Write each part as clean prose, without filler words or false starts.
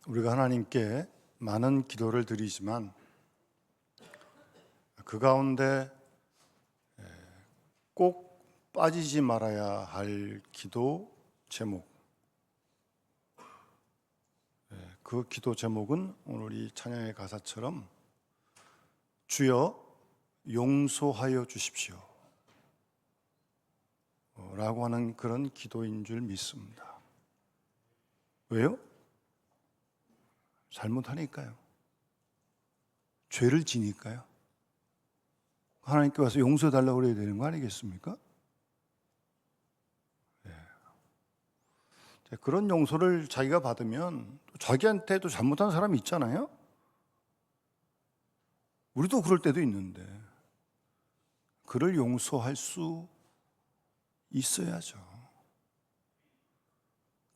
우리가 하나님께 많은 기도를 드리지만 그 가운데 꼭 빠지지 말아야 할 기도 제목, 그 기도 제목은 오늘 이 찬양의 가사처럼 주여 용서하여 주십시오 라고 하는 그런 기도인 줄 믿습니다. 왜요? 잘못하니까요. 죄를 지니까요. 하나님께 와서 용서해달라고 그래야 되는 거 아니겠습니까? 그런 용서를 자기가 받으면 자기한테도 잘못한 사람이 있잖아요. 우리도 그럴 때도 있는데 그를 용서할 수 있어야죠.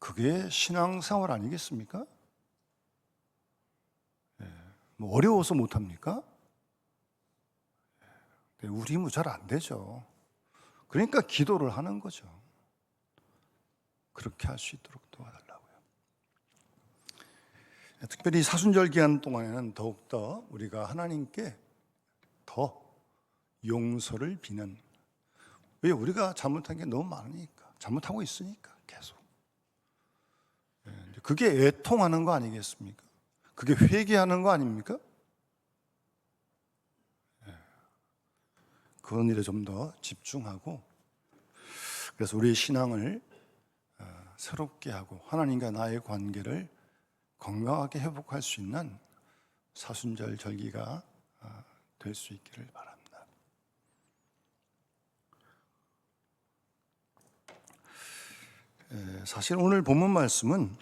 그게 신앙생활 아니겠습니까? 뭐 어려워서 못합니까? 우리 힘은 잘 안 되죠. 그러니까 기도를 하는 거죠. 그렇게 할 수 있도록 도와달라고요. 특별히 사순절 기간 동안에는 더욱더 우리가 하나님께 더 용서를 비는, 왜? 우리가 잘못한 게 너무 많으니까, 잘못하고 있으니까 계속. 그게 애통하는 거 아니겠습니까? 그게 회개하는 거 아닙니까? 그런 일에 좀 더 집중하고, 그래서 우리의 신앙을 새롭게 하고 하나님과 나의 관계를 건강하게 회복할 수 있는 사순절 절기가 될 수 있기를 바랍니다. 사실 오늘 본문 말씀은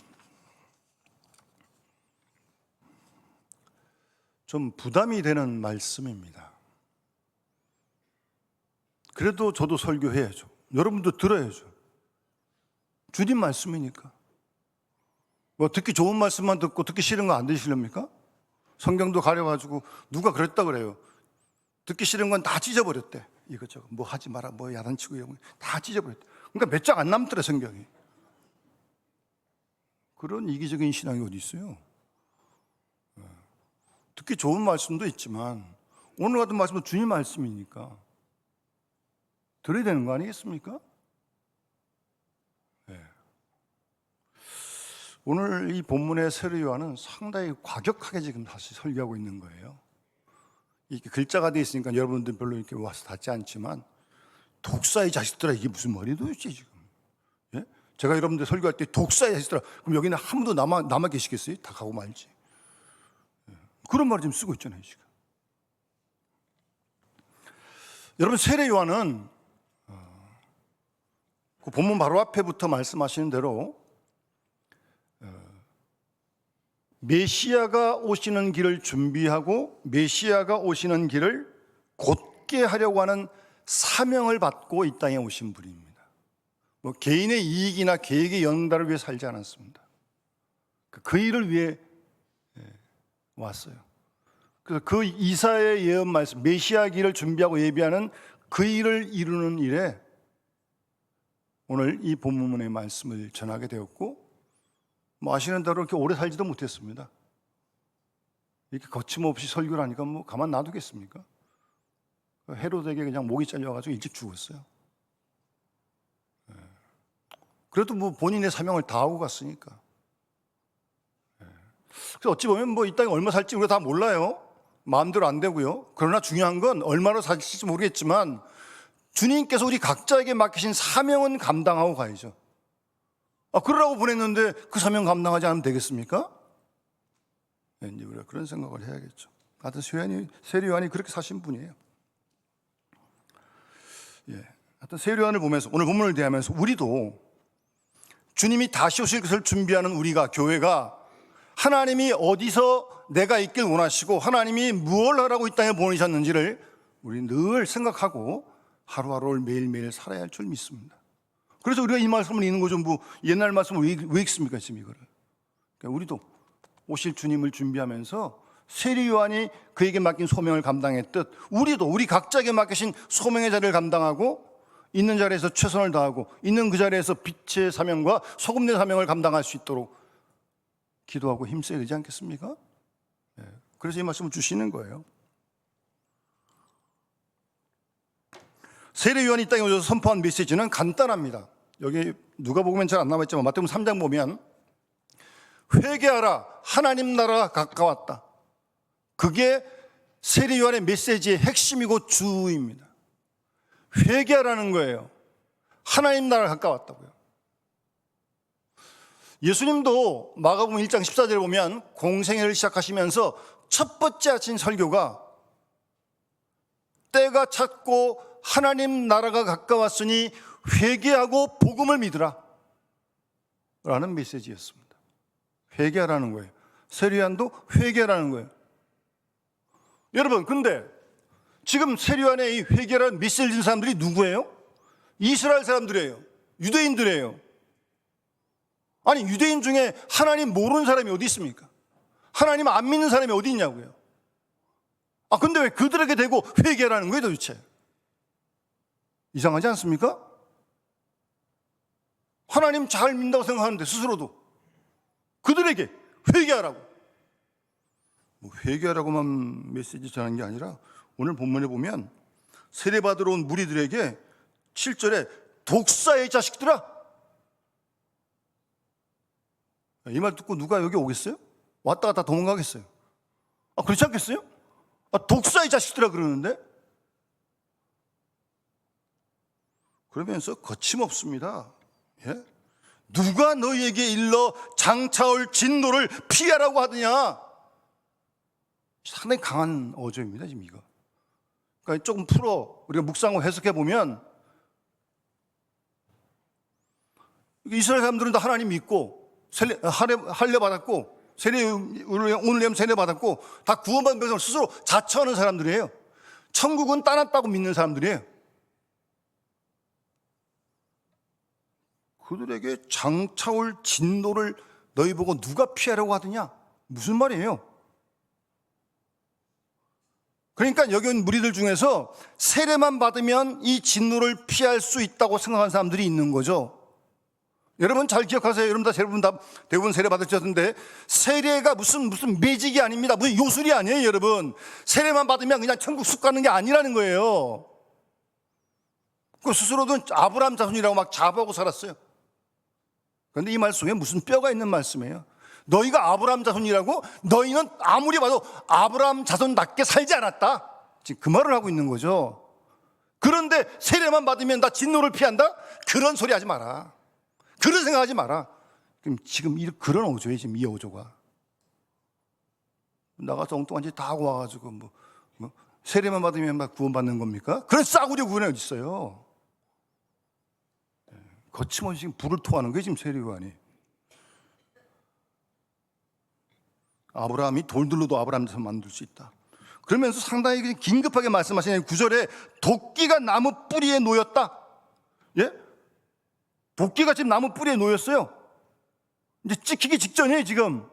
좀 부담이 되는 말씀입니다. 그래도 저도 설교해야죠. 여러분도 들어야죠. 주님 말씀이니까. 뭐 듣기 좋은 말씀만 듣고 듣기 싫은 거 안 들으시렵니까? 성경도 가려가지고 누가 그랬다 그래요. 듣기 싫은 건 다 찢어버렸대. 이것저것 뭐 하지 마라, 뭐 야단치고 이런 거 다 찢어버렸대. 그러니까 몇 장 안 남더래 성경이. 그런 이기적인 신앙이 어디 있어요? 듣기 좋은 말씀도 있지만 오늘 같은 말씀은 주님 말씀이니까 들어야 되는 거 아니겠습니까? 오늘 이 본문의 세례 요한은 상당히 과격하게 지금 다시 설교하고 있는 거예요. 이렇게 글자가 돼 있으니까 여러분들 별로 이렇게 와서 닿지 않지만, 독사의 자식들아, 이게 무슨 말이 도대체 지금? 예? 제가 여러분들 설교할 때 독사의 자식들아, 그럼 여기는 아무도 남아 계시겠어요? 다 가고 말지. 그런 말을 지금 쓰고 있잖아요, 지금. 여러분, 세례 요한은 그 본문 바로 앞에부터 말씀하시는 대로 메시아가 오시는 길을 준비하고 메시아가 오시는 길을 곧게 하려고 하는 사명을 받고 이 땅에 오신 분입니다. 뭐 개인의 이익이나 계획의 연달을 위해 살지 않았습니다. 그 일을 위해 왔어요. 그래서 그 이사야의 예언 말씀, 메시아 길을 준비하고 예비하는 그 일을 이루는 일에 오늘 이 본문의 말씀을 전하게 되었고, 뭐 아시는 대로 이렇게 오래 살지도 못했습니다. 이렇게 거침없이 설교를 하니까 뭐 가만 놔두겠습니까? 헤로데에게 그냥 목이 잘려가지고 일찍 죽었어요. 그래도 뭐 본인의 사명을 다하고 갔으니까. 그래서 어찌 보면 뭐 이 땅에 얼마 살지 우리가 다 몰라요. 마음대로 안 되고요. 그러나 중요한 건 얼마로 살지 모르겠지만 주님께서 우리 각자에게 맡기신 사명은 감당하고 가야죠. 그러라고 보냈는데 그 사명 감당하지 않으면 되겠습니까? 이제 우리가 그런 생각을 해야겠죠. 하여튼 세례 요한이 그렇게 사신 분이에요. 하여튼 세례 요한을 보면서 오늘 본문을 대하면서 우리도 주님이 다시 오실 것을 준비하는 우리가, 교회가 하나님이 어디서 내가 있길 원하시고 하나님이 무엇을 하라고 이 땅에 보내셨는지를 우리 늘 생각하고 하루하루를 매일매일 살아야 할 줄 믿습니다. 그래서 우리가 이 말씀을 읽는 거죠. 뭐 옛날 말씀을 왜 읽습니까 지금 이거를? 그러니까 우리도 오실 주님을 준비하면서 세례 요한이 그에게 맡긴 소명을 감당했듯 우리도 우리 각자에게 맡기신 소명의 자리를 감당하고 있는 자리에서 최선을 다하고 있는 그 자리에서 빛의 사명과 소금의 사명을 감당할 수 있도록 기도하고 힘써야 되지 않겠습니까? 그래서 이 말씀을 주시는 거예요. 세례 요한이 이 땅에 오셔서 선포한 메시지는 간단합니다. 여기 누가복음엔 잘 안 나와 있지만 마태복음 3장 보면 회개하라, 하나님 나라가 가까웠다. 그게 세례 요한의 메시지의 핵심이고 주입니다. 회개하라는 거예요. 하나님 나라가 가까웠다고요. 예수님도 마가복음 1장 14절에 보면 공생애를 시작하시면서 첫 번째 하신 설교가 때가 찼고 하나님 나라가 가까웠으니 회개하고 복음을 믿으라 라는 메시지였습니다. 회개하라는 거예요. 세례 요한도 회개하라는 거예요. 여러분, 근데 지금 세례 요한의 이 회개라는 메시지를 준 사람들이 누구예요? 이스라엘 사람들이에요. 유대인들이에요. 아니, 유대인 중에 하나님 모르는 사람이 어디 있습니까? 하나님 안 믿는 사람이 어디 있냐고요. 근데 왜 그들에게 대고 회개하라는 거예요 도대체? 이상하지 않습니까? 하나님 잘 믿는다고 생각하는데 스스로도 그들에게 회개하라고. 회개하라고만 메시지 전하는 게 아니라 오늘 본문에 보면 세례받으러 온 무리들에게 7절에 독사의 자식들아, 이 말 듣고 누가 여기 오겠어요? 왔다 갔다 도망가겠어요? 그렇지 않겠어요? 독사의 자식들아 그러는데? 그러면서 거침없습니다. 예? 누가 너희에게 일러 장차올 진노를 피하라고 하느냐? 상당히 강한 어조입니다 지금 이거. 그러니까 조금 풀어 우리가 묵상하고 해석해 보면 이스라엘 사람들은 다 하나님 믿고 할례 받았고 오늘 세례 받았고 다 구원받은 백성을 스스로 자처하는 사람들이에요. 천국은 따놨다고 믿는 사람들이에요. 그들에게 장차올 진노를 너희 보고 누가 피하려고 하느냐? 무슨 말이에요? 그러니까 여기 온 무리들 중에서 세례만 받으면 이 진노를 피할 수 있다고 생각하는 사람들이 있는 거죠. 여러분 잘 기억하세요. 여러분 대부분 세례 받으셨는데 세례가 무슨 매직이 아닙니다. 무슨 요술이 아니에요. 여러분 세례만 받으면 그냥 천국 쑥 가는 게 아니라는 거예요. 그 스스로도 아브라함 자손이라고 막 자부하고 살았어요. 그런데 이 말씀에 무슨 뼈가 있는 말씀이에요. 너희가 아브라함 자손이라고? 너희는 아무리 봐도 아브라함 자손답게 살지 않았다. 지금 그 말을 하고 있는 거죠. 그런데 세례만 받으면 나 진노를 피한다? 그런 소리 하지 마라. 그런 생각하지 마라. 지금 그런 어조예요. 지금 이 어조가 나가서 엉뚱한 짓 다 하고 와가지고 뭐 세례만 받으면 막 구원받는 겁니까? 그런 싸구려 구원이 어디 있어요? 거침없이 지금 불을 토하는 거예요. 지금 세례 요한이. 아브라함이 돌들로도 아브라함 자손 만들 수 있다. 그러면서 상당히 긴급하게 말씀하시는 9절에 도끼가 나무 뿌리에 놓였다. 예? 도끼가 지금 나무 뿌리에 놓였어요. 이제 찍히기 직전이에요 지금.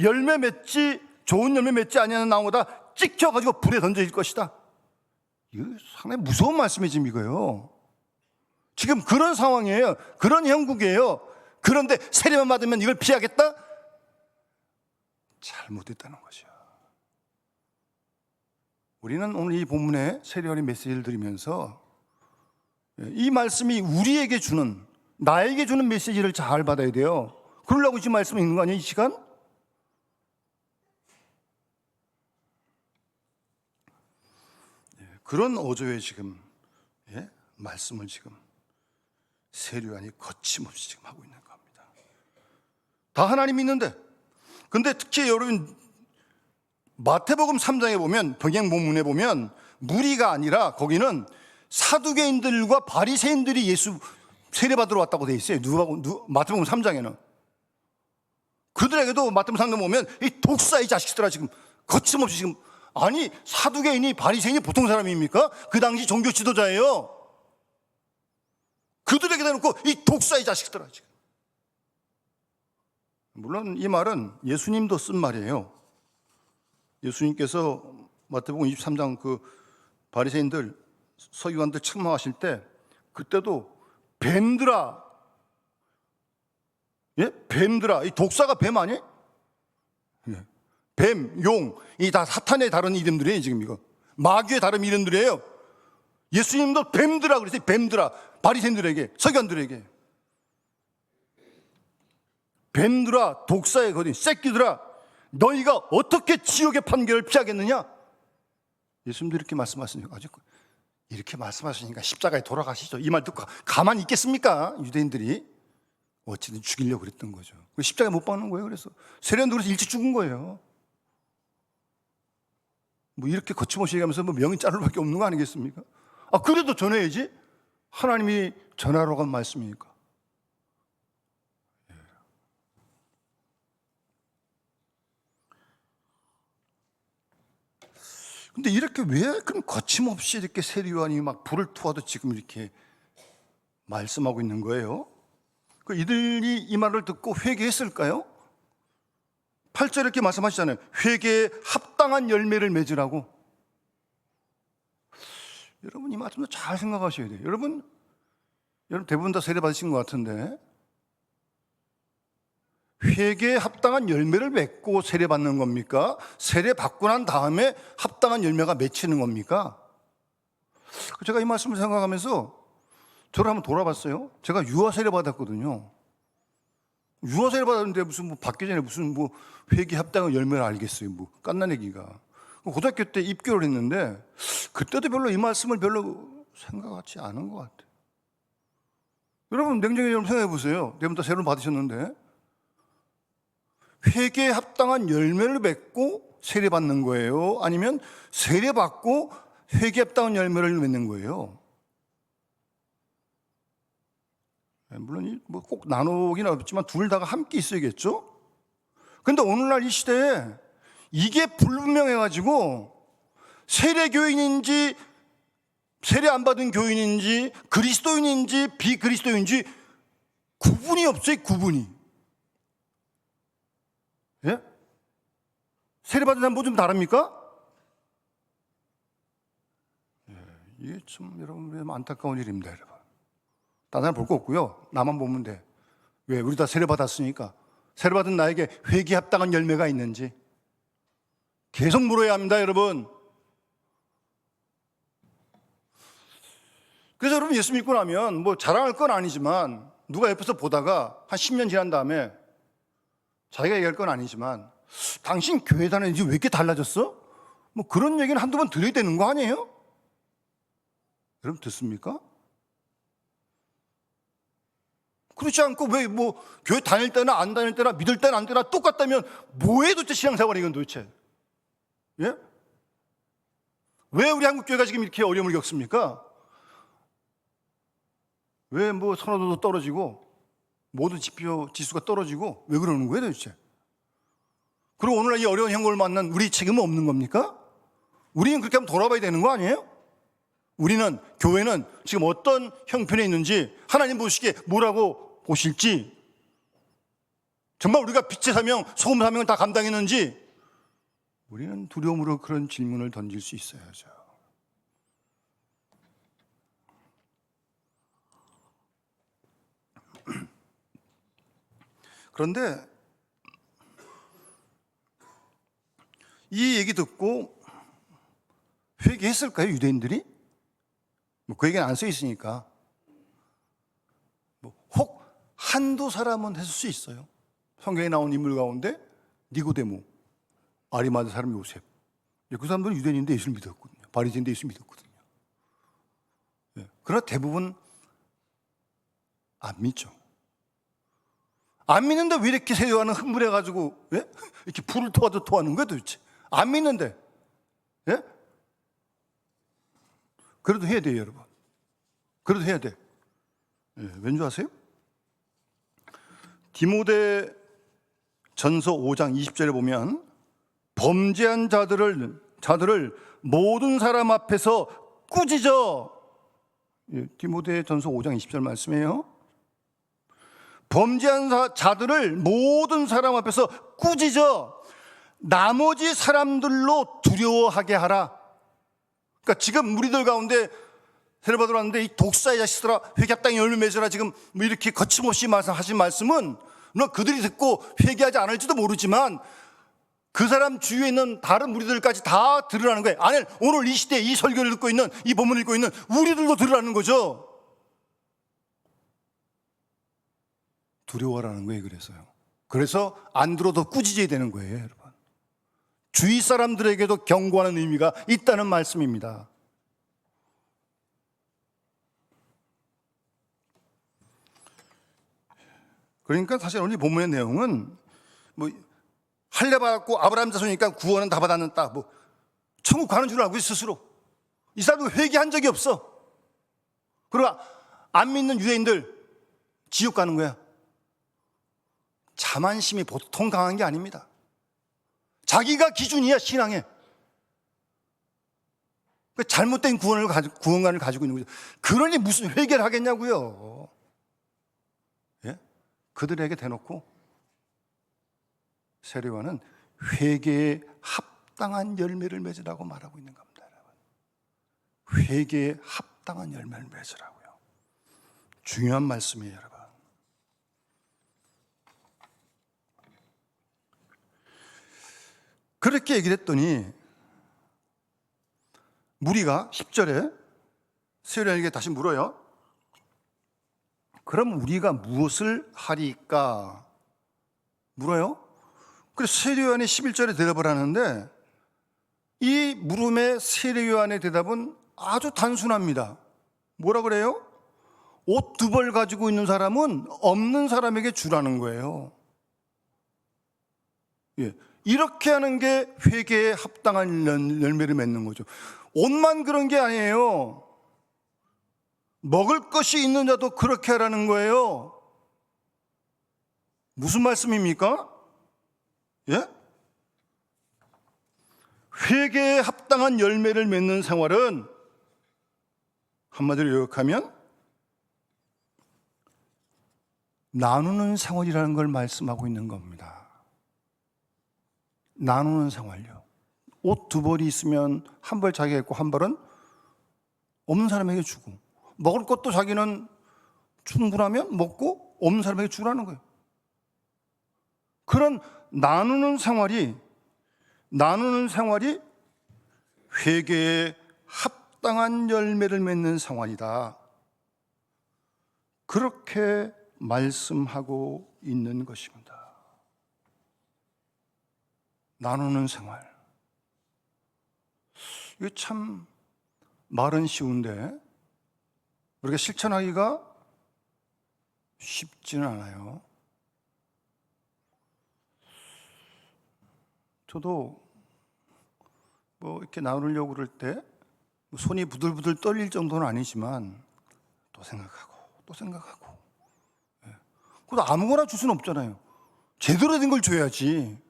열매 맺지 좋은 열매 맺지 아니하는 나무보다 찍혀가지고 불에 던져질 것이다. 이거 상당히 무서운 말씀이 지금 이거예요. 지금 그런 상황이에요. 그런 형국이에요. 그런데 세례만 받으면 이걸 피하겠다? 잘못됐다는 거죠. 우리는 오늘 이 본문에 세례 요한의 메시지를 들으면서 이 말씀이 우리에게 주는, 나에게 주는 메시지를 잘 받아야 돼요. 그러려고 이 말씀이 있는 거 아니에요, 이 시간? 그런 어조의 지금 말씀을 지금 세례 요한이 거침없이 지금 하고 있는 겁니다. 다 하나님 믿는데, 근데 특히 여러분 마태복음 3장에 보면 병행 본문에 보면 무리가 아니라 거기는 사두개인들과 바리새인들이 예수 세례받으러 왔다고 돼 있어요. 마태복음 3장에는. 그들에게도 마태복음 3장 보면 이 독사의 자식들아 지금 거침없이 지금, 아니 사두개인이 바리새인이 보통 사람입니까? 그 당시 종교 지도자예요. 그들에게 대놓고 이 독사의 자식들아 지금. 물론 이 말은 예수님도 쓴 말이에요. 예수님께서 마태복음 23장 그 바리새인들 서기관들 책망하실 때 그때도 뱀들아, 뱀들아, 이 독사가 뱀 아니? 뱀, 용, 이 다 사탄의 다른 이름들이에요. 지금 이거 마귀의 다른 이름들이에요. 예수님도 뱀들아 그랬어요. 뱀들아, 바리새인들에게, 서기관들에게. 뱀들아, 독사의 거린 새끼들아, 너희가 어떻게 지옥의 판결을 피하겠느냐? 예수님도 이렇게 말씀하시니까, 아직 이렇게 말씀하시니까 십자가에 돌아가시죠. 이 말 듣고 가만히 있겠습니까? 유대인들이 어찌든 죽이려고 그랬던 거죠. 십자가에 못 박는 거예요. 그래서 세례요한도 그래서 일찍 죽은 거예요. 뭐 이렇게 거침없이 얘기하면서 뭐 명이 자를 밖에 없는 거 아니겠습니까? 아, 그래도 전해야지. 하나님이 전하러 간 말씀이니까. 근데 이렇게 왜 그럼 거침없이 이렇게 세례요한이 막 불을 투하듯 지금 이렇게 말씀하고 있는 거예요? 이들이 이 말을 듣고 회개했을까요? 8절에 이렇게 말씀하시잖아요. 회개에 합당한 열매를 맺으라고. 여러분 이 말씀도 잘 생각하셔야 돼요. 여러분 대부분 다 세례 받으신 것 같은데, 회개에 합당한 열매를 맺고 세례 받는 겁니까? 세례 받고 난 다음에 합당한 열매가 맺히는 겁니까? 제가 이 말씀을 생각하면서 저를 한번 돌아봤어요. 제가 유아 세례 받았거든요. 유아 세례 받았는데 무슨 뭐 받기 전에 무슨 뭐 회개 합당한 열매를 알겠어요. 뭐 깐난애기가. 고등학교 때 입교를 했는데 그때도 별로 이 말씀을 별로 생각하지 않은 것 같아요. 여러분 냉정히 좀 생각해 보세요. 대부분 다 세례를 받으셨는데 회개에 합당한 열매를 맺고 세례 받는 거예요? 아니면 세례 받고 회개에 합당한 열매를 맺는 거예요? 물론 뭐 꼭 나누긴 어렵지만 둘 다가 함께 있어야겠죠? 그런데 오늘날 이 시대에 이게 불분명해가지고 세례교인인지 세례 안 받은 교인인지 그리스도인인지 비그리스도인인지 구분이 없어요. 구분이. 예? 세례 받은 사람 뭐 좀 다릅니까? 예, 이게 참 여러분 안타까운 일입니다. 여러분 다른 사람 볼 거 없고요. 나만 보면 돼. 왜? 우리 다 세례 받았으니까. 세례 받은 나에게 회개에 합당한 열매가 있는지 계속 물어야 합니다. 여러분. 그래서 여러분 예수 믿고 나면 뭐 자랑할 건 아니지만 누가 옆에서 보다가 한 10년 지난 다음에 자기가 얘기할 건 아니지만 당신 교회 다니는지 왜 이렇게 달라졌어? 뭐 그런 얘기는 한두 번 들어야 되는 거 아니에요? 여러분 듣습니까? 그렇지 않고 왜 뭐 교회 다닐 때나 안 다닐 때나 믿을 때나 안 때나 똑같다면 뭐해 도대체 신앙생활이 이건 도대체? 예? 왜 우리 한국 교회가 지금 이렇게 어려움을 겪습니까? 왜 뭐 선호도도 떨어지고 모든 지수가 떨어지고 왜 그러는 거예요 도대체? 그리고 오늘날 이 어려운 형국을 만난 우리 책임은 없는 겁니까? 우리는 그렇게 한번 돌아봐야 되는 거 아니에요? 우리는 교회는 지금 어떤 형편에 있는지 하나님 보시기에 뭐라고 보실지, 정말 우리가 빛의 사명, 소금 사명을 다 감당했는지 우리는 두려움으로 그런 질문을 던질 수 있어야죠. 그런데 이 얘기 듣고 회개했을까요, 유대인들이? 뭐 그 얘기는 안 써 있으니까. 혹 한두 사람은 했을 수 있어요. 성경에 나온 인물 가운데 니고데모, 아리마대 사람 요셉. 그 사람들은 유대인인데 예수를 믿었거든요. 바리새인인데 예수를 믿었거든요. 그러나 대부분 안 믿죠. 안 믿는데 왜 이렇게 세례요한은 흥분해가지고 이렇게 불을 토하듯 토하는 거예요 도대체? 안 믿는데. 예? 그래도 해야 돼요, 여러분. 그래도 해야 돼. 왠 줄 아세요? 디모데 전서 5장 20절에 보면 범죄한 자들을 모든 사람 앞에서 꾸짖어. 디모데 전서 5장 20절 말씀이에요. 범죄한 자들을 모든 사람 앞에서 꾸짖어 나머지 사람들로 두려워하게 하라. 그러니까 지금 우리들 가운데 세례 받으러 왔는데 이 독사의 자식들아 회개 합당히 열매 맺으라 지금 뭐 이렇게 거침없이 하신 말씀은 물론 그들이 듣고 회개하지 않을지도 모르지만 그 사람 주위에 있는 다른 무리들까지 다 들으라는 거예요. 아니, 오늘 이 시대에 이 설교를 듣고 있는, 이 본문을 읽고 있는 우리들도 들으라는 거죠. 두려워라는 거예요. 그래서 안 들어도 꾸짖어야 되는 거예요, 여러분. 주위 사람들에게도 경고하는 의미가 있다는 말씀입니다. 그러니까 사실 오늘 본문의 내용은 뭐 할례 받았고 아브라함 자손이니까 구원은 다 받았는다, 뭐 천국 가는 줄 알고 스스로 이 사람도 회개한 적이 없어. 그리고 안 믿는 유대인들 지옥 가는 거야. 자만심이 보통 강한 게 아닙니다. 자기가 기준이야, 신앙에. 잘못된 구원관을 가지고 있는 거죠. 그러니 무슨 회개를 하겠냐고요. 예? 그들에게 대놓고 세례요한은 회개에 합당한 열매를 맺으라고 말하고 있는 겁니다, 여러분. 회개에 합당한 열매를 맺으라고요. 중요한 말씀이에요, 여러분. 그렇게 얘기를 했더니 무리가 10절에 세례요한에게 다시 물어요. 그럼 우리가 무엇을 하리까? 물어요. 그래서 세례요한이 11절에 대답을 하는데 이 물음의 세례요한의 대답은 아주 단순합니다. 뭐라 그래요? 옷 2벌 가지고 있는 사람은 없는 사람에게 주라는 거예요. 예. 이렇게 하는 게 회개에 합당한 열매를 맺는 거죠. 옷만 그런 게 아니에요. 먹을 것이 있는 자도 그렇게 하라는 거예요. 무슨 말씀입니까? 예? 회개에 합당한 열매를 맺는 생활은 한마디로 요약하면 나누는 생활이라는 걸 말씀하고 있는 겁니다. 나누는 생활요. 옷 2벌이 있으면 한 벌 자기가 있고 한 벌은 없는 사람에게 주고, 먹을 것도 자기는 충분하면 먹고 없는 사람에게 주라는 거예요. 그런 나누는 생활이 회개에 합당한 열매를 맺는 생활이다. 그렇게 말씀하고 있는 것입니다. 나누는 생활. 이게 참 말은 쉬운데 우리가 실천하기가 쉽지는 않아요. 저도 뭐 이렇게 나누려고 그럴 때 손이 부들부들 떨릴 정도는 아니지만 또 생각하고. 그래도 아무거나 줄 수는 없잖아요. 제대로 된 걸 줘야지.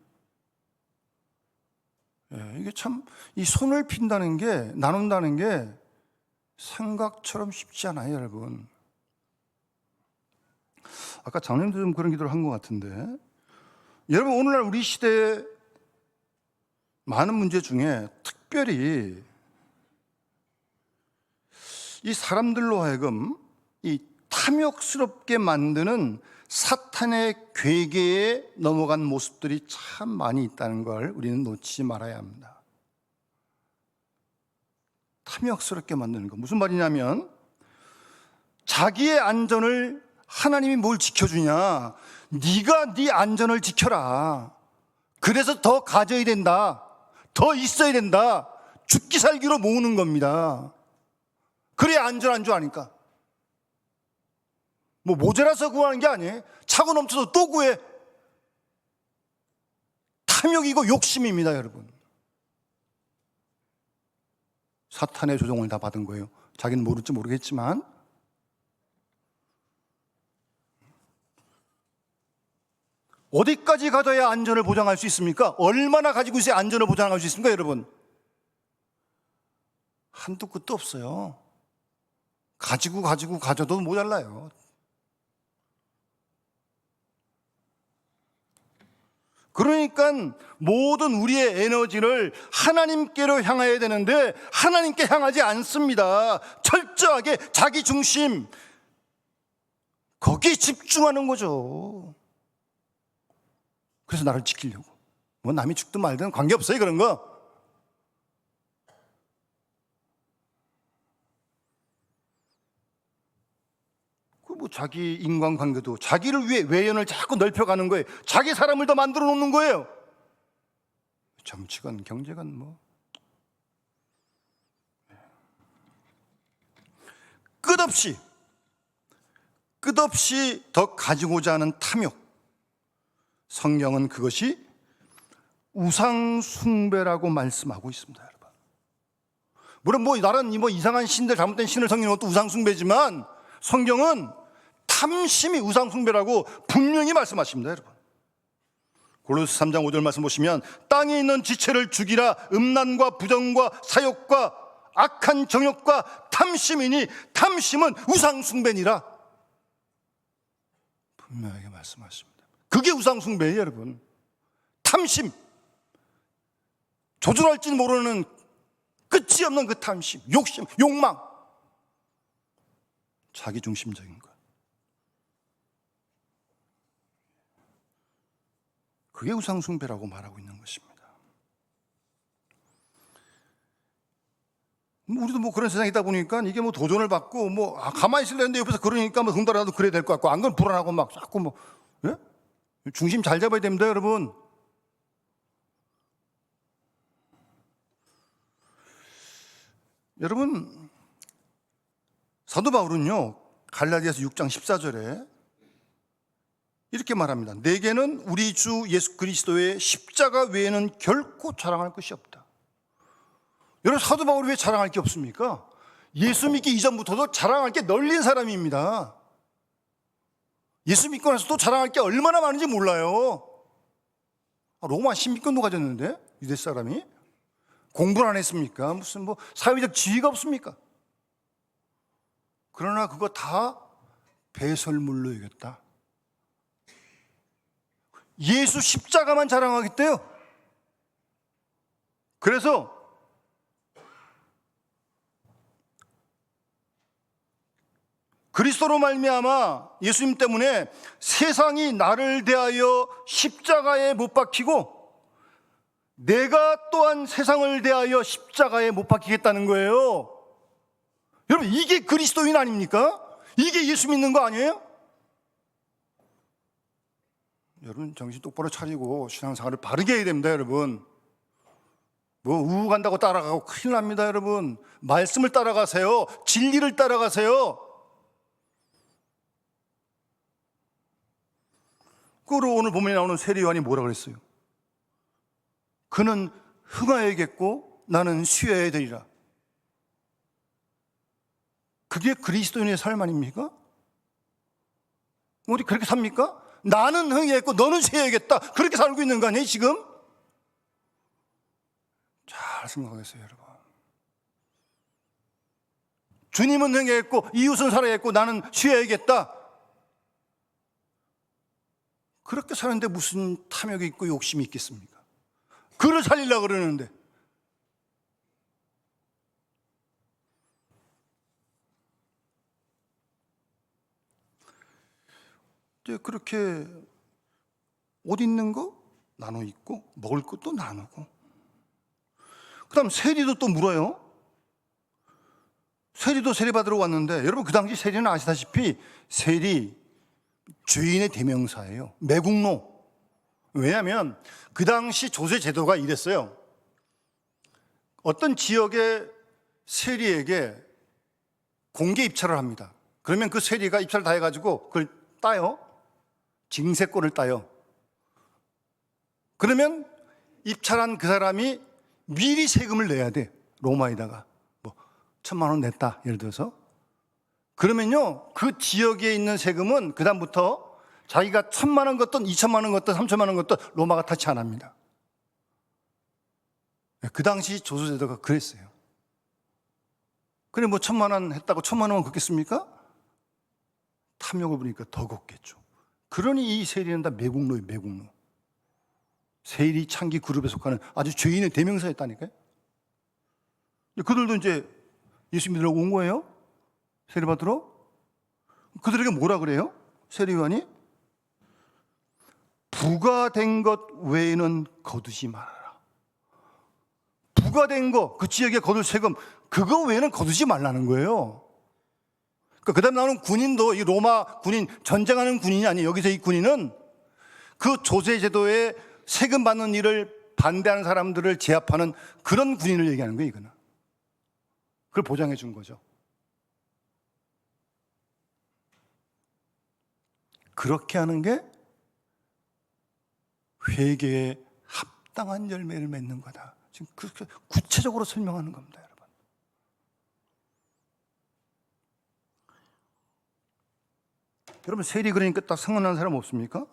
이게 참 이 손을 핀다는 게, 나눈다는 게 생각처럼 쉽지 않아요, 여러분. 아까 장로님도 좀 그런 기도를 한 것 같은데, 여러분 오늘날 우리 시대에 많은 문제 중에 특별히 이 사람들로 하여금 이 탐욕스럽게 만드는 사탄의 괴계에 넘어간 모습들이 참 많이 있다는 걸 우리는 놓치지 말아야 합니다. 탐욕스럽게 만드는 거 무슨 말이냐면, 자기의 안전을 하나님이 뭘 지켜주냐, 네가 네 안전을 지켜라. 그래서 더 가져야 된다, 더 있어야 된다, 죽기 살기로 모으는 겁니다. 그래야 안전한 줄 아니까. 뭐 모자라서 구하는 게 아니에요. 차고 넘쳐서 또 구해. 탐욕이고 욕심입니다, 여러분. 사탄의 조종을 다 받은 거예요. 자기는 모를지 모르겠지만. 어디까지 가져야 안전을 보장할 수 있습니까? 얼마나 가지고 있어야 안전을 보장할 수 있습니까, 여러분? 한도 끝도 없어요. 가져도 모자라요. 그러니까 모든 우리의 에너지를 하나님께로 향해야 되는데 하나님께 향하지 않습니다. 철저하게 자기 중심, 거기에 집중하는 거죠. 그래서 나를 지키려고. 뭐 남이 죽든 말든 관계없어요, 그런 거. 뭐 자기 인간관계도 자기를 위해 외연을 자꾸 넓혀가는 거예요. 자기 사람을 더 만들어 놓는 거예요. 정치건 경제건 뭐. 끝없이 더 가지고자 하는 탐욕. 성경은 그것이 우상숭배라고 말씀하고 있습니다, 여러분. 물론 뭐 다른 뭐 이상한 신들, 잘못된 신을 섬기는 것도 우상숭배지만 성경은 탐심이 우상숭배라고 분명히 말씀하십니다, 여러분. 골로새 3장 5절 말씀 보시면 땅에 있는 지체를 죽이라. 음란과 부정과 사욕과 악한 정욕과 탐심이니 탐심은 우상숭배니라. 분명하게 말씀하십니다. 그게 우상숭배예요, 여러분. 탐심, 조절할지 모르는 끝이 없는 그 탐심, 욕심, 욕망, 자기중심적인 것. 그게 우상숭배라고 말하고 있는 것입니다. 우리도 뭐 그런 세상이다 보니까 이게 뭐 도전을 받고 뭐 가만히 있으려는데 옆에서 그러니까 뭐 덩달아도 그래야 될 것 같고 안 그러면 불안하고 막 자꾸 뭐, 예? 중심 잘 잡아야 됩니다, 여러분. 여러분, 사도 바울은요 갈라디아서 6장 14절에 이렇게 말합니다. 내게는 우리 주 예수 그리스도의 십자가 외에는 결코 자랑할 것이 없다. 여러분, 사도 바울이 왜 자랑할 게 없습니까? 예수 믿기 이전부터도 자랑할 게 널린 사람입니다. 예수 믿고 나서도 자랑할 게 얼마나 많은지 몰라요. 로마 신비권도 가졌는데 유대 사람이 공부를 안 했습니까? 무슨 뭐 사회적 지위가 없습니까? 그러나 그거 다 배설물로 여겼다. 예수 십자가만 자랑하겠대요. 그래서 그리스도로 말미암아 예수님 때문에 세상이 나를 대하여 십자가에 못 박히고 내가 또한 세상을 대하여 십자가에 못 박히겠다는 거예요. 여러분, 이게 그리스도인 아닙니까? 이게 예수 믿는 거 아니에요? 여러분, 정신 똑바로 차리고 신앙생활을 바르게 해야 됩니다, 여러분. 뭐 우우 간다고 따라가고 큰일 납니다, 여러분. 말씀을 따라가세요. 진리를 따라가세요. 그리고 오늘 본문에 나오는 세례요한이 뭐라 그랬어요? 그는 흥하여야겠고 나는 쉬어야 되리라. 그게 그리스도인의 삶 아닙니까? 우리 그렇게 삽니까? 나는 흥해야겠고 너는 쉬어야겠다. 그렇게 살고 있는 거 아니에요, 지금? 잘 생각하겠어요, 여러분. 주님은 흥해야겠고 이웃은 살아야겠고 나는 쉬어야겠다. 그렇게 사는데 무슨 탐욕이 있고 욕심이 있겠습니까? 그를 살리려고 그러는데. 그렇게 옷 있는 거 나눠 입고 먹을 것도 나누고, 그 다음 세리도 또 물어요. 세리도 세리 받으러 왔는데, 여러분 그 당시 세리는 아시다시피 세리 죄인의 대명사예요. 매국노. 왜냐하면 그 당시 조세 제도가 이랬어요. 어떤 지역의 세리에게 공개 입찰을 합니다. 그러면 그 세리가 입찰을 다 해가지고 그걸 따요. 징세권을 따요. 그러면 입찰한 그 사람이 미리 세금을 내야 돼. 로마에다가 뭐 1,000만 원 냈다, 예를 들어서. 그러면요 그 지역에 있는 세금은 그 다음부터 자기가 1,000만 원 걷든 2,000만 원 걷든 3,000만 원 걷든 로마가 타치 안 합니다. 그 당시 조선제도가 그랬어요. 그래 뭐 1,000만 원 했다고 1,000만 원만 걷겠습니까? 탐욕을 부리니까 더 걷겠죠. 그러니 이 세리는 다 매국노예요, 매국노. 세리 창기 그룹에 속하는 아주 죄인의 대명사였다니까요. 그들도 이제 예수 믿으려고 온 거예요. 세리 받으러. 그들에게 뭐라 그래요? 세리요한이 부과된 것 외에는 거두지 말아라. 부과된 거, 그 지역에 거둘 세금, 그거 외에는 거두지 말라는 거예요. 그 다음에 나오는 군인도 이 로마 군인, 전쟁하는 군인이 아니에요. 여기서 이 군인은 그 조세제도에 세금 받는 일을 반대하는 사람들을 제압하는 그런 군인을 얘기하는 거예요, 이거는. 그걸 보장해 준 거죠. 그렇게 하는 게 회개에 합당한 열매를 맺는 거다. 지금 그렇게 구체적으로 설명하는 겁니다, 여러분. 여러분, 세리 그러니까 딱 생각나는 사람 없습니까?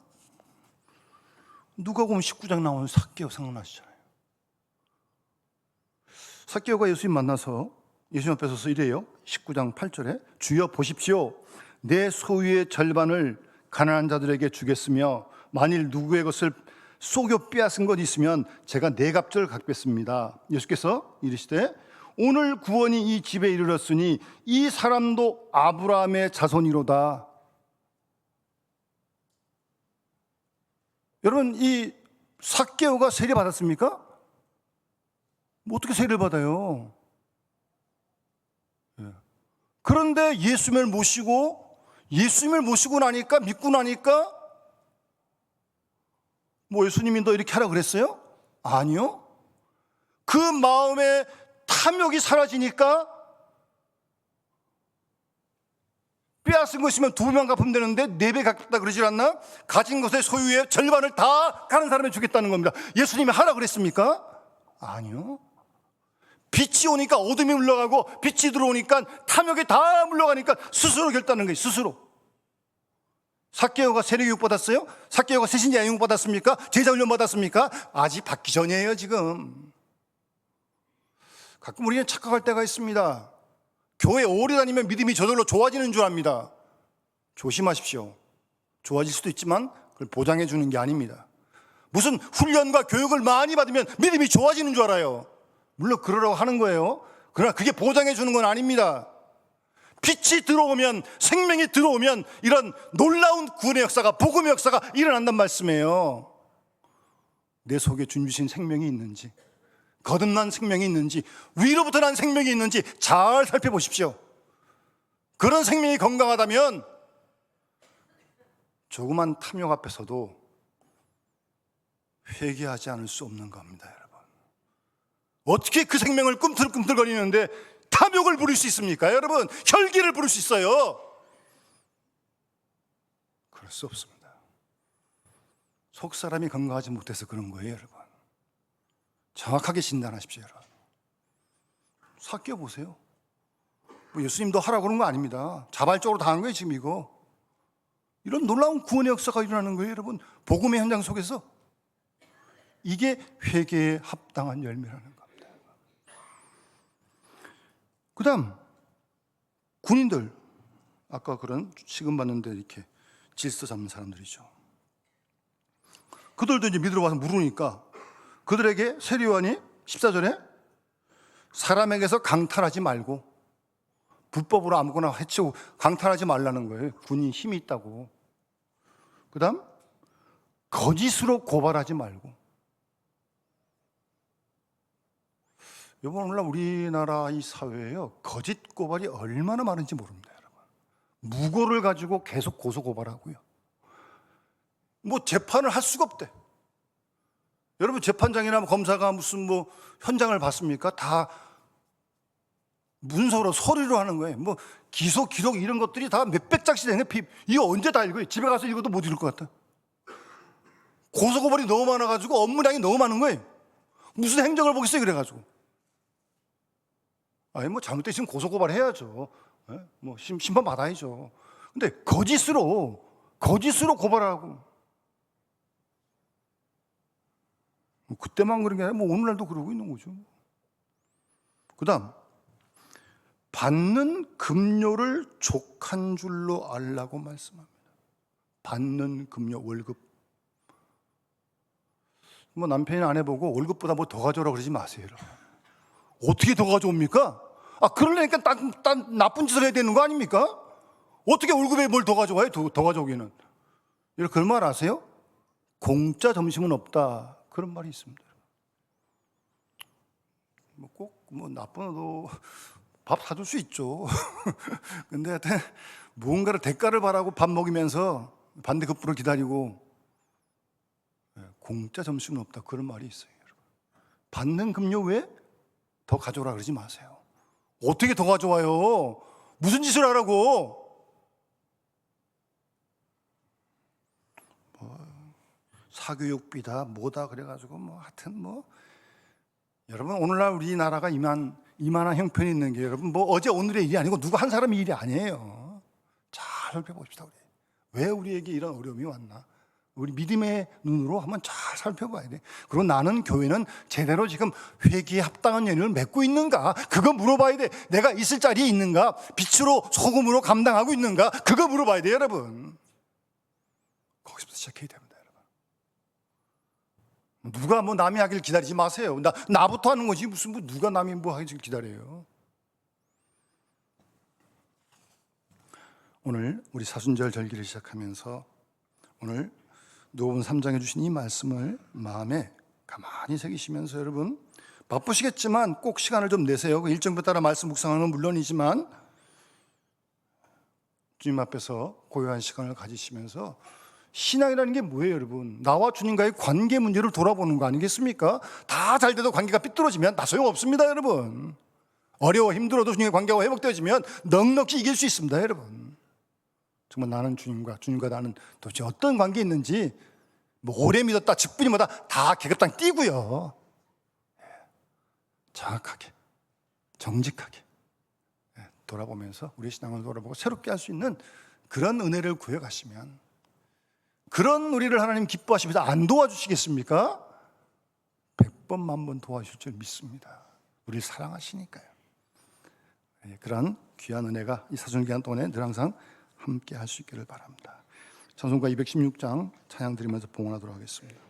누가 보면 19장 나오는 삭개오 생각나시잖아요. 삭개오가 예수님 만나서 예수님 앞에 서서 이래요. 19장 8절에 주여 보십시오. 내 소유의 절반을 가난한 자들에게 주겠으며 만일 누구의 것을 속여 빼앗은 것 있으면 제가 네 값을 갚겠습니다. 예수께서 이르시되 오늘 구원이 이 집에 이르렀으니 이 사람도 아브라함의 자손이로다. 여러분, 이 삭개오가 세례 받았습니까? 뭐 어떻게 세례를 받아요? 그런데 예수님을 모시고 나니까, 믿고 나니까 뭐 예수님이 너 이렇게 하라 그랬어요? 아니요. 그 마음에 탐욕이 사라지니까 빼앗은 거 있으면 2배만 갚으면 되는데 4배 갚겠다 그러질 않나? 가진 것의 소유의 절반을 다 가는 사람에 주겠다는 겁니다. 예수님이 하라 그랬습니까? 아니요. 빛이 오니까 어둠이 물러가고 빛이 들어오니까 탐욕이 다 물러가니까 스스로 결단하는 거예요. 스스로. 삭개오가 세례교육 받았어요? 삭개오가 새신자 양육 받았습니까? 제자훈련 받았습니까? 아직 받기 전이에요, 지금. 가끔 우리는 착각할 때가 있습니다. 교회 오래 다니면 믿음이 저절로 좋아지는 줄 압니다. 조심하십시오. 좋아질 수도 있지만 그걸 보장해 주는 게 아닙니다. 무슨 훈련과 교육을 많이 받으면 믿음이 좋아지는 줄 알아요. 물론 그러라고 하는 거예요. 그러나 그게 보장해 주는 건 아닙니다. 빛이 들어오면, 생명이 들어오면 이런 놀라운 구원의 역사가, 복음의 역사가 일어난단 말씀이에요. 내 속에 준 주신 생명이 있는지, 거듭난 생명이 있는지, 위로부터 난 생명이 있는지 잘 살펴보십시오. 그런 생명이 건강하다면 조그만 탐욕 앞에서도 회개하지 않을 수 없는 겁니다, 여러분. 어떻게 그 생명을 꿈틀꿈틀거리는데 탐욕을 부릴 수 있습니까? 여러분, 혈기를 부릴 수 있어요? 그럴 수 없습니다. 속 사람이 건강하지 못해서 그런 거예요, 여러분. 정확하게 진단하십시오, 여러분. 삭개오 보세요. 뭐 예수님도 하라고 그런 거 아닙니다. 자발적으로 당한 거예요, 지금 이거. 이런 놀라운 구원의 역사가 일어나는 거예요, 여러분. 복음의 현장 속에서. 이게 회개에 합당한 열매라는 겁니다. 그 다음, 군인들. 아까 그런 시금받는데 이렇게 질서 잡는 사람들이죠. 그들도 이제 믿으러 와서 물으니까 그들에게 세례요한이 14절에 사람에게서 강탈하지 말고 불법으로 아무거나 해치고 강탈하지 말라는 거예요. 군인 힘이 있다고. 그 다음, 거짓으로 고발하지 말고. 이번 오늘날 우리나라 이 사회에요, 거짓 고발이 얼마나 많은지 모릅니다, 여러분. 무고를 가지고 계속 고소 고발하고요. 뭐 재판을 할 수가 없대. 여러분, 재판장이나 검사가 무슨 뭐 현장을 봤습니까? 다 문서로 서류로 하는 거예요. 뭐 기소 기록 이런 것들이 다 몇백 장씩 되는 거예요. 이거 언제 다 읽어요? 집에 가서 읽어도 못 읽을 것 같아. 고소 고발이 너무 많아가지고 업무량이 너무 많은 거예요. 무슨 행정을 보겠어요, 그래가지고. 아니, 뭐 잘못됐으면 고소 고발해야죠. 뭐 심판 받아야죠. 근데 거짓으로 고발하고. 뭐 그때만 그런 게 아니라 뭐 오늘날도 그러고 있는 거죠. 그 다음, 받는 급료를 족한 줄로 알라고 말씀합니다. 받는 급료, 월급. 뭐 남편이 아내 보고 월급보다 뭐 더 가져오라고 그러지 마세요, 여러분. 어떻게 더 가져옵니까? 그러려니까 딴 나쁜 짓을 해야 되는 거 아닙니까? 어떻게 월급에 뭘 더 가져와요? 더 가져오기는. 여러분, 그 말 아세요? 공짜 점심은 없다. 그런 말이 있습니다. 뭐 꼭 나쁜 밥 사줄 수 있죠. 근데 하여튼 무언가를 대가를 바라고 밥 먹이면서 반대급부를 기다리고 공짜 점심은 없다. 그런 말이 있어요. 여러분. 받는 급료 외에 더 가져오라 그러지 마세요. 어떻게 더 가져와요? 무슨 짓을 하라고? 사교육비다 뭐다 그래가지고 하여튼 여러분 오늘날 우리나라가 이만한 형편이 있는 게 여러분 어제 오늘의 일이 아니고 누구 한 사람의 일이 아니에요. 잘 살펴봅시다. 왜 우리에게 이런 어려움이 왔나? 우리 믿음의 눈으로 한번 잘 살펴봐야 돼. 그리고 나는 교회는 제대로 지금 회개에 합당한 연연을 맺고 있는가? 그거 물어봐야 돼. 내가 있을 자리에 있는가? 빛으로 소금으로 감당하고 있는가? 그거 물어봐야 돼, 여러분. 거기서부터 시작해야 됩니다, 여러분. 누가 남이 하길 기다리지 마세요. 나부터 하는 거지 무슨 누가 남이 하길 기다려요. 오늘 우리 사순절 절기를 시작하면서 오늘 누가복음 3장에 주신 이 말씀을 마음에 가만히 새기시면서 여러분 바쁘시겠지만 꼭 시간을 좀 내세요. 그 일정에 따라 말씀 묵상하는 건 물론이지만 주님 앞에서 고요한 시간을 가지시면서 신앙이라는 게 뭐예요, 여러분? 나와 주님과의 관계 문제를 돌아보는 거 아니겠습니까? 다 잘 돼도 관계가 삐뚤어지면 다 소용없습니다, 여러분. 어려워 힘들어도 주님의 관계가 회복되어지면 넉넉히 이길 수 있습니다, 여러분. 정말 나는 주님과 나는 도대체 어떤 관계에 있는지 오래 믿었다, 직분이 뭐다 다 계급당 띄고요. 정확하게, 정직하게 돌아보면서 우리 신앙을 돌아보고 새롭게 할 수 있는 그런 은혜를 구해가시면 그런 우리를 하나님 기뻐하시면서 안 도와주시겠습니까? 100번, 1000번 도와주실 줄 믿습니다. 우리를 사랑하시니까요. 그런 귀한 은혜가 이 사순 기간 동안에 늘 항상 함께 할 수 있기를 바랍니다. 찬송가 216장 찬양 드리면서 봉헌하도록 하겠습니다.